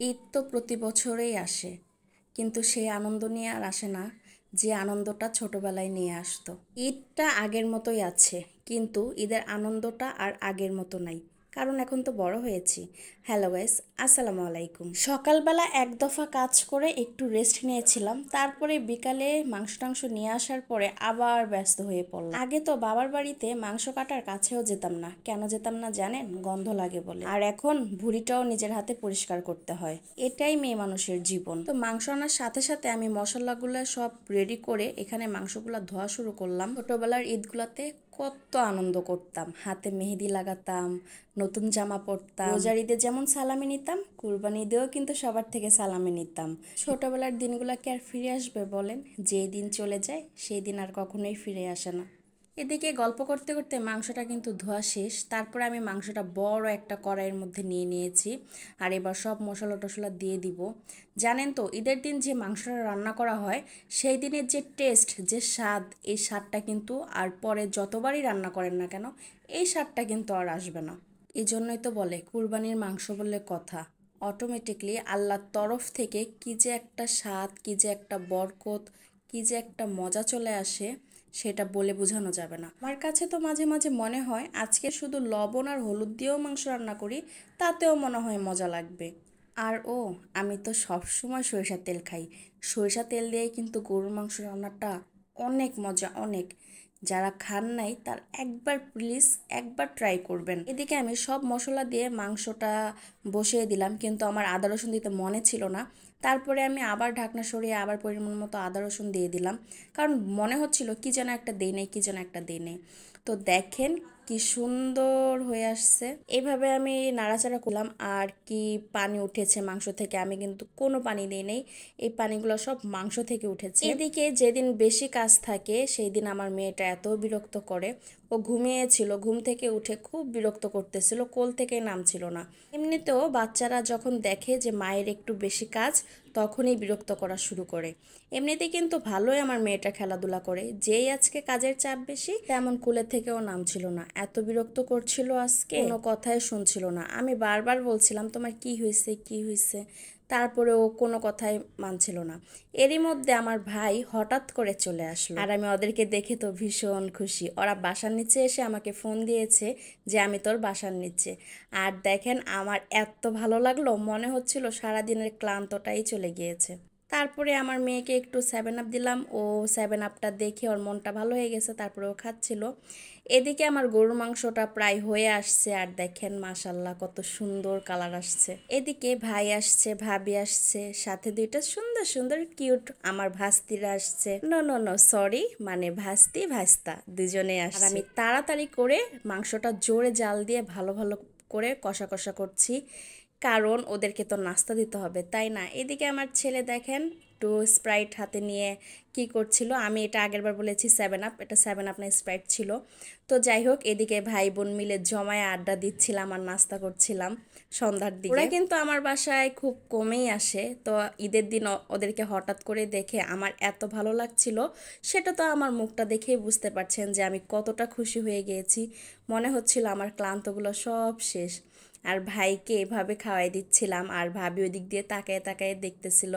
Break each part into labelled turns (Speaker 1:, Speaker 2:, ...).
Speaker 1: ঈদ তো প্রতি বছরেই আসে, কিন্তু সেই আনন্দ নিয়ে আর আসে না যে আনন্দটা ছোটবেলায় নিয়ে আসতো। ঈদটা আগের মতোই আছে, কিন্তু ঈদের আনন্দটা আর আগের মতো নাই, কারণ এখন তো বড় হয়েছি। হ্যালো গাইস, আসসালামু আলাইকুম। সকালবেলা এক দফা কাজ করে একটু রেস্ট নিয়েছিলাম, তারপরে বিকালে মাংস টাংস নিয়ে আসার পরে আবার ব্যস্ত হয়ে পড়লাম। আগে তো বাবার বাড়িতে মাংস কাটার কাছেও যেতাম না। কেন যেতাম না জানেন? গন্ধ লাগে বলে। আর এখন ভুঁড়িটাও নিজের হাতে পরিষ্কার করতে হয়। এটাই মেয়ে মানুষের জীবন। তো মাংস আনার সাথে সাথে আমি মশলাগুলো সব রেডি করে এখানে মাংসগুলো ধোয়া শুরু করলাম। ছোটবেলার ঈদগুলাতে কত আনন্দ করতাম, হাতে মেহেদি লাগাতাম, নতুন জামা পরতাম। রোজার ঈদে যেমন সালামি নিতাম, কুরবানি ঈদেও কিন্তু সবার থেকে সালামি নিতাম। ছোটবেলার দিনগুলো কি আর ফিরে আসবে বলেন? যেই দিন চলে যায় সেই দিন আর কখনোই ফিরে আসে না। এদিকে গল্প করতে করতে মাংসটা কিন্তু ধোয়া শেষ। তারপরে আমি মাংসটা বড় একটা কড়াইয়ের মধ্যে নিয়ে নিয়েছি, আর এবার সব মশলা টশলা দিয়ে দিব। জানেন তো, ঈদের দিন যে মাংসটা রান্না করা হয় সেই দিনের যে টেস্ট, যে স্বাদ, এই স্বাদটা কিন্তু আর পরে যতবারই রান্না করেন না কেন এই স্বাদটা কিন্তু আর আসবে না। এই জন্যই তো বলে কুরবানির মাংস বলে কথা। অটোমেটিকলি আল্লাহর তরফ থেকে কি যে একটা স্বাদ, কি যে একটা বরকত, কি যে একটা মজা চলে আসে, সেটা বলে বোঝানো যাবে না। আমার কাছে তো মাঝে মাঝে মনে হয় আজকে শুধু লবণ আর হলুদ দিয়েও মাংস রান্না করি, তাতেও মনে হয় মজা লাগবে। আর আমি তো সবসময় সরিষার তেল খাই। সরিষা তেল দিয়ে কিন্তু গরুর মাংস রান্নাটা অনেক মজা, অনেক। যারা খান নাই তার একবার প্লিজ একবার ট্রাই করবেন। এদিকে আমি সব মশলা দিয়ে মাংসটা বসিয়ে দিলাম, কিন্তু আমার আদা রসুন দিতে মনে ছিল না। তারপরে আমি আবার ঢাকনা সরিয়ে আবার পরিমাণ মতো আদা রসুন দিয়ে দিলাম, কারণ মনে হচ্ছিল কি যেন একটা দেই নেই, কি যেন একটা দেই নেই। তো দেখেন কি সুন্দর হয়ে আসছে। এইভাবে আমি নাড়াচাড়া করলাম। আর কি পানি উঠেছে মাংস থেকে, আমি কিন্তু কোনো পানি দিই নেই, এই পানিগুলো সব মাংস থেকে উঠেছে। এদিকে যেদিন বেশি কাজ থাকে সেই দিন আমার মেয়েটা এত বিরক্ত করে। ও ঘুমিয়েছিল, ঘুম থেকে উঠে খুব বিরক্ত করতেছিল, কোল থেকে নামছিল না। এমনিতেও বাচ্চারা যখন দেখে যে মায়ের একটু বেশি কাজ, তখনই বিরক্ত করা শুরু করে। এমনিতে কিন্তু ভালোই আমার মেয়েটা খেলাধুলা করে। যেই আজকে কাজের চাপ বেশি, তেমন কুলে থেকেও নামছিল না, এত বিরক্ত করছিল আজকে, কোনো কথাই শুনছিল না। আমি বারবার বলছিলাম তোমার কি হয়েছে, কি হয়েছে, তারপরে ও কোনো কথাই মানছিল না। এরই মধ্যে আমার ভাই হঠাৎ করে চলে আসলো, আর আমি ওদেরকে দেখে তো ভীষণ খুশি। ওরা বাসার নিচে এসে আমাকে ফোন দিয়েছে যে আমি তোর বাসার নিচে। আর দেখেন আমার এত ভালো লাগলো, মনে হচ্ছিল সারাদিনের ক্লান্তটাই চলে গিয়েছে। তারপরে আমার মেয়েকে একটু 7 আপ দিলাম, ও 7 আপটা দেখে ওর মনটা ভালো হয়ে গেছে, তারপরে ও খাচ্ছিল। এদিকে আমার গরুর মাংসটা প্রায় হয়ে আসছে, আর দেখেন মাশাল্লাহ কত সুন্দর কালার আসছে। এদিকে ভাই আসছে, ভাবি আসছে, সাথে দুইটা সুন্দর সুন্দর কিউট আমার ভাস্তিরা আসছে। নো নো নো সরি, মানে ভাস্তি ভাস্তা দুজনে আসছে। আর আমি তাড়াতাড়ি করে মাংসটা জোরে জাল দিয়ে ভালো ভালো করে কষা কষা করছি, কারণ ওদেরকে তো নাস্তা দিতে হবে, তাই না? এদিকে আমার ছেলে দেখেন একটু স্প্রাইট হাতে নিয়ে কি করছিল। আমি এটা আগেরবার বলেছি 7 আপ, এটা 7 আপ না স্প্রাইট ছিল। তো যাই হোক, এদিকে ভাই বোন মিলে জমায় আড্ডা দিচ্ছিলাম আর নাস্তা করছিলাম সন্ধ্যার দিকে। ওরা কিন্তু আমার বাসায় খুব কমেই আসে, তো ঈদের দিন ওদেরকে হঠাৎ করে দেখে আমার এত ভালো লাগছিল। সেটা তো আমার মুখটা দেখেই বুঝতে পারছেন যে আমি কতটা খুশি হয়ে গিয়েছি। মনে হচ্ছিল আমার ক্লান্তগুলো সব শেষ। আর ভাইকে এভাবে খাওয়াই দিচ্ছিলাম, আর ভাবি ওই দিক দিয়ে তাকায় তাকায় দেখতেছিল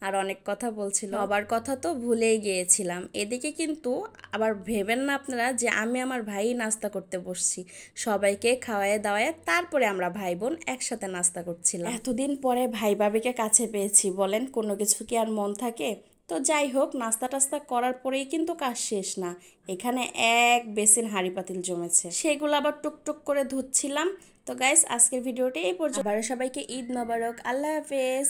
Speaker 1: আর অনেক কথা বলছিল। সবার কথা তো ভুলেই গিয়েছিলাম। এদিকে কিন্তু আবার ভেবেন না আপনারা যে আমি আমার ভাই নাস্তা করতে বসছি। সবাইকে খাওয়ায় দাওয়ায় তারপরে আমরা ভাই বোন একসাথে নাস্তা করছিলাম। এতদিন পরে ভাই ভাবিকে কাছে পেয়েছি, বলেন কোনো কিছু কি আর মন থাকে? তো যাই হোক, নাস্তা টাস্তা করার পরেই কিন্তু কাজ শেষ না। এখানে এক বেসিন হাঁড়ি পাতিল জমেছে, সেগুলো আবার টুকটুক করে ধুচ্ছিলাম। তো গাইস, আজকের ভিডিওটা এই পর্যন্ত। আবারও সবাইকে ঈদ মোবারক, আল্লাহ হাফেজ।